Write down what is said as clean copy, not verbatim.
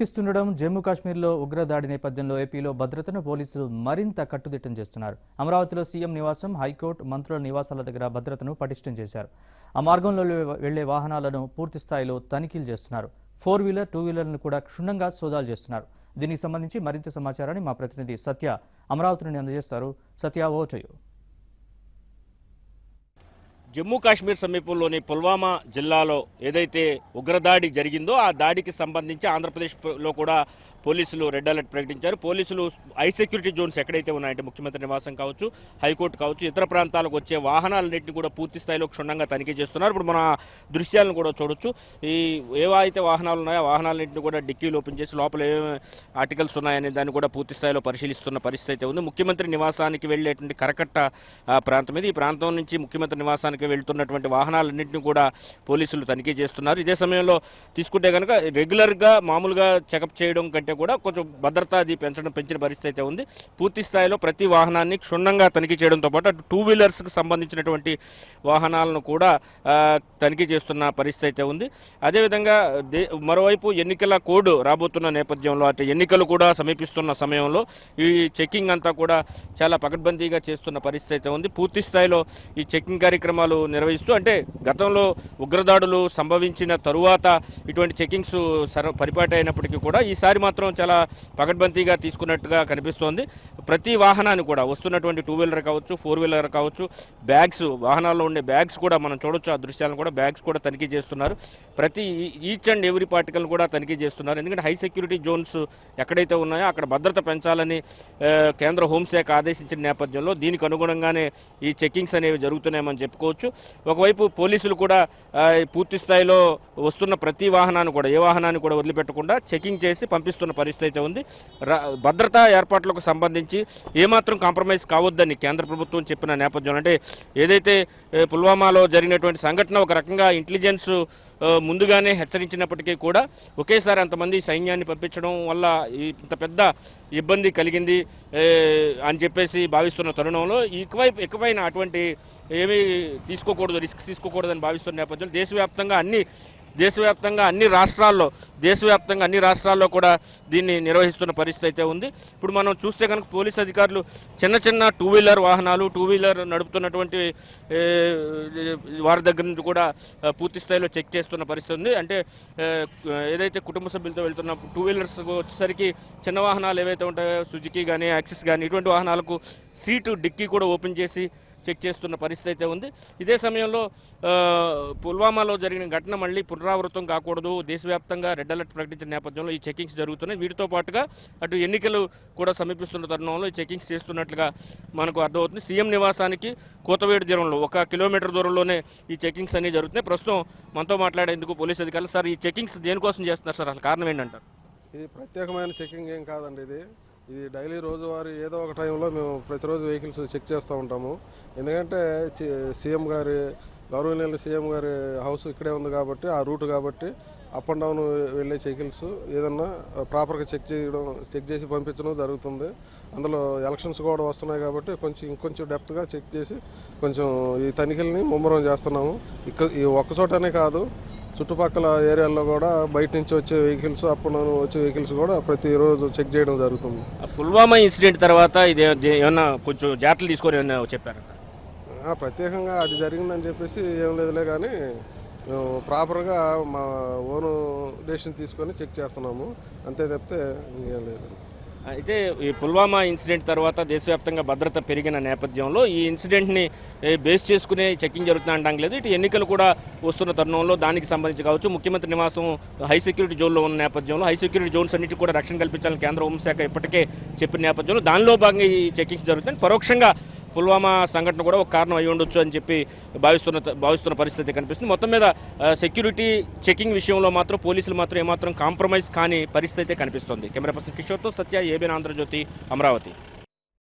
ఇస్తుండడం జమ్మూ కాశ్మీర్లో ఉగ్రదాడి నేపథ్యంలో ఏపీలో భద్రతను పోలీసులు మరింత కట్టుదిట్టం చేస్తున్నారు. అమరావతిలో సీఎం నివాసం, హైకోర్టు, మంత్రుల నివాసాల దగ్గర భద్రతను పటిష్టం చేశారు. ఆ మార్గంలో వెళ్లే వాహనాలను పూర్తి స్థాయిలో తనిఖీలు చేస్తున్నారు. 4-వీలర్, 2-వీలర్లను కూడా క్షుణ్ణంగా సోదాలు చేస్తున్నారు. దీనికి సంబంధించి మరింత సమాచారాన్ని మా ప్రతినిధి సత్య అమరావతి నుండి అందజేస్తారు. Satya, over to you. Jammu Kashmir సమీపంలోని పుల్వామా జిల్లాలో ఏదైతే ఉగ్రదాడి జరిగిందో ఆ దాడికి సంబంధించి ఆంధ్రప్రదేశ్లో కూడా పోలీసులు రెడ్ అలర్ట్ ప్రకటించారు. పోలీసులు హై సెక్యూరిటీ జోన్స్ ఎక్కడైతే ఉన్నాయంటే ముఖ్యమంత్రి నివాసం కావచ్చు, హైకోర్టు కావచ్చు, ఇతర ప్రాంతాలకు వచ్చే వాహనాలన్నింటినీ కూడా పూర్తి స్థాయిలో క్షుణ్ణంగా తనిఖీ చేస్తున్నారు. ఇప్పుడు మన దృశ్యాలను కూడా చూడొచ్చు. ఈ ఏవైతే వాహనాలు ఉన్నాయో ఆ వాహనాలన్నింటినీ కూడా డిక్కీలు ఓపెన్ చేసి లోపల ఏమేమి ఆర్టికల్స్ ఉన్నాయనే దాన్ని కూడా పూర్తి స్థాయిలో పరిశీలిస్తున్న పరిస్థితి అయితే ఉంది. ముఖ్యమంత్రి నివాసానికి వెళ్ళేటువంటి కరకట్ట ప్రాంతం ఇది. ఈ ప్రాంతం నుంచి ముఖ్యమంత్రి నివాసానికి వెళ్తున్నటువంటి వాహనాలన్నింటినీ కూడా పోలీసులు తనిఖీ చేస్తున్నారు. ఇదే సమయంలో తీసుకుంటే కనుక రెగ్యులర్గా మామూలుగా చెకప్ చేయడం కంటే కూడా కొంచెం భద్రత అది పెంచిన పరిస్థితి అయితే ఉంది. పూర్తి స్థాయిలో ప్రతి వాహనాన్ని క్షుణ్ణంగా తనిఖీ చేయడంతో పాటు అటు 2-వీలర్స్కి సంబంధించినటువంటి వాహనాలను కూడా తనిఖీ చేస్తున్న పరిస్థితి అయితే ఉంది. అదేవిధంగా మరోవైపు ఎన్నికల కోడ్ రాబోతున్న నేపథ్యంలో అటు ఎన్నికలు కూడా సమీపిస్తున్న సమయంలో ఈ చెకింగ్ అంతా కూడా చాలా పకడ్బందీగా చేస్తున్న పరిస్థితి అయితే ఉంది. పూర్తి స్థాయిలో ఈ చెకింగ్ కార్యక్రమాలు నిర్వహిస్తూ, అంటే గతంలో ఉగ్రదాడులు సంభవించిన తరువాత ఇటువంటి చెకింగ్స్ పరిపాటి అయినప్పటికీ కూడా ఈసారి మాత్రం చాలా పకడ్బందీగా తీసుకున్నట్టుగా కనిపిస్తోంది. ప్రతి వాహనాన్ని కూడా వస్తున్నటువంటి 2-వీలర్ కావచ్చు, 4-వీలర్ కావచ్చు, బ్యాగ్స్, వాహనాల్లో ఉండే బ్యాగ్స్ కూడా మనం చూడొచ్చు. ఆ దృశ్యాలను కూడా బ్యాగ్స్ కూడా తనిఖీ చేస్తున్నారు. ప్రతి ఈచ్ అండ్ ఎవ్రీ పార్టికల్ కూడా తనిఖీ చేస్తున్నారు. ఎందుకంటే హై సెక్యూరిటీ జోన్స్ ఎక్కడైతే ఉన్నాయో అక్కడ భద్రత పెంచాలని కేంద్ర హోంశాఖ ఆదేశించిన నేపథ్యంలో దీనికి అనుగుణంగానే ఈ చెకింగ్స్ అనేవి జరుగుతున్నాయని చెప్పుకోవచ్చు. ఒకవైపు పోలీసులు కూడా పూర్తి స్థాయిలో వస్తున్న ప్రతి వాహనాన్ని కూడా, ఏ వాహనాన్ని కూడా వదిలిపెట్టకుండా చెకింగ్ చేసి పంపిస్తున్న పరిస్థితి అయితే ఉంది. భద్రతా ఏర్పాట్లకు సంబంధించి ఏమాత్రం కాంప్రమైజ్ కావద్దని కేంద్ర ప్రభుత్వం చెప్పిన నేపథ్యంలో, అంటే ఏదైతే పుల్వామాలో జరిగినటువంటి సంఘటన ఒక రకంగా ఇంటెలిజెన్స్ ముందుగానే హెచ్చరించినప్పటికీ కూడా ఒకేసారి అంతమంది సైన్యాన్ని పంపించడం వల్ల ఇంత పెద్ద ఇబ్బంది కలిగింది అని చెప్పేసి భావిస్తున్న తరుణంలో ఎక్కువైన అటువంటి ఏమీ తీసుకోకూడదు, రిస్క్ తీసుకోకూడదని భావిస్తున్న నేపథ్యంలో దేశవ్యాప్తంగా అన్ని రాష్ట్రాల్లో కూడా దీన్ని నిర్వహిస్తున్న పరిస్థితి అయితే ఉంది. ఇప్పుడు మనం చూస్తే కనుక పోలీస్ అధికారులు చిన్న 2-వీలర్ నడుపుతున్నటువంటి వారి దగ్గర నుంచి కూడా పూర్తి స్థాయిలో చెక్ చేస్తున్న పరిస్థితి ఉంది. అంటే ఏదైతే కుటుంబ సభ్యులతో వెళ్తున్న 2-వీలర్స్ వచ్చేసరికి చిన్న వాహనాలు ఏవైతే ఉంటాయో, సుజుకి కానీ, యాక్సిస్ కానీ, ఇటువంటి వాహనాలకు సీటు డిక్కీ కూడా ఓపెన్ చేసి చెక్ చేస్తున్న పరిస్థితి అయితే ఉంది. ఇదే సమయంలో పుల్వామాలో జరిగిన ఘటన మళ్ళీ పునరావృతం కాకూడదు, దేశవ్యాప్తంగా రెడ్ అలర్ట్ ప్రకటించిన నేపథ్యంలో ఈ చెకింగ్స్ జరుగుతున్నాయి. వీటితో పాటుగా అటు ఎన్నికలు కూడా సమీపిస్తున్న తరుణంలో ఈ చెకింగ్స్ చేస్తున్నట్లుగా మనకు అర్థమవుతుంది. సీఎం నివాసానికి కోతవేడు దూరంలో 1 కిలోమీటర్ దూరంలోనే ఈ చెకింగ్స్ అనేవి జరుగుతున్నాయి. ప్రస్తుతం మనతో మాట్లాడేందుకు పోలీస్ అధికారులు, సార్ ఈ చెకింగ్స్ దేనికోసం చేస్తున్నారు సార్, అసలు కారణం ఏంటంటారు? ఇది ప్రత్యేకమైన చెకింగ్ ఏం కాదండి. ఇది డైలీ రోజువారీ ఏదో ఒక టైంలో మేము ప్రతిరోజు వెహికల్స్ చెక్ చేస్తూ ఉంటాము. ఎందుకంటే గౌరవనీయులు సీఎం గారి హౌస్ ఇక్కడే ఉంది కాబట్టి, ఆ రూట్ కాబట్టి అప్ అండ్ డౌన్ వెళ్ళే వెహికల్స్ ఏదన్నా ప్రాపర్గా చెక్ చేసి పంపించడం జరుగుతుంది. అందులో ఎలక్షన్స్ కూడా వస్తున్నాయి కాబట్టి ఇంకొంచెం డెప్త్గా చెక్ చేసి కొంచెం ఈ తనిఖీలని ముమ్మరం చేస్తున్నాము. ఈ ఒక్కచోటనే కాదు, చుట్టుపక్కల ఏరియాల్లో కూడా బయట నుంచి వచ్చే వెహికల్స్, అప్పుడు వచ్చే వెహికల్స్ కూడా ప్రతిరోజు చెక్ చేయడం జరుగుతుంది. పుల్వామా ఇన్సిడెంట్ తర్వాత ఇది ఏమన్నా కొంచెం జాగ్రత్తలు తీసుకొని ఏమన్నా చెప్పారు? ప్రత్యేకంగా అది జరిగిందని చెప్పేసి ఏం లేదులే, కానీ మేము ప్రాపర్గా మా ఓన్ డెసిషన్ తీసుకొని చెక్ చేస్తున్నాము, అంతే తప్పితే ఇంకేం లేదు. అయితే ఈ పుల్వామా ఇన్సిడెంట్ తర్వాత దేశవ్యాప్తంగా భద్రత పెరిగిన నేపథ్యంలో ఈ ఇన్సిడెంట్ని బేస్ చేసుకునే చెకింగ్ జరుగుతుందంటాం లేదు. ఇటు ఎన్నికలు కూడా వస్తున్న తరుణంలో దానికి సంబంధించి కావచ్చు, ముఖ్యమంత్రి నివాసం హై సెక్యూరిటీ జోన్లో ఉన్న నేపథ్యంలో హై సెక్యూరిటీ జోన్స్ అన్నిటికీ కూడా రక్షణ కల్పించాలని కేంద్ర హోంశాఖ ఇప్పటికే చెప్పిన నేపథ్యంలో దానిలో భాగంగా ఈ చెకింగ్స్ జరుగుతాయి. పరోక్షంగా పుల్వామా సంఘటన కూడా ఒక కారణం అయి ఉండొచ్చు అని చెప్పి భావిస్తున్న పరిస్థితి కనిపిస్తుంది. మొత్తం మీద సెక్యూరిటీ చెకింగ్ విషయంలో మాత్రం పోలీసులు మాత్రం ఏమాత్రం కాంప్రమైజ్ కాని పరిస్థితి అయితే కనిపిస్తుంది. కెమెరా పర్సన్ కిషోర్తో సత్య, ఏబిఎన్ ఆంధ్రజ్యోతి, అమరావతి.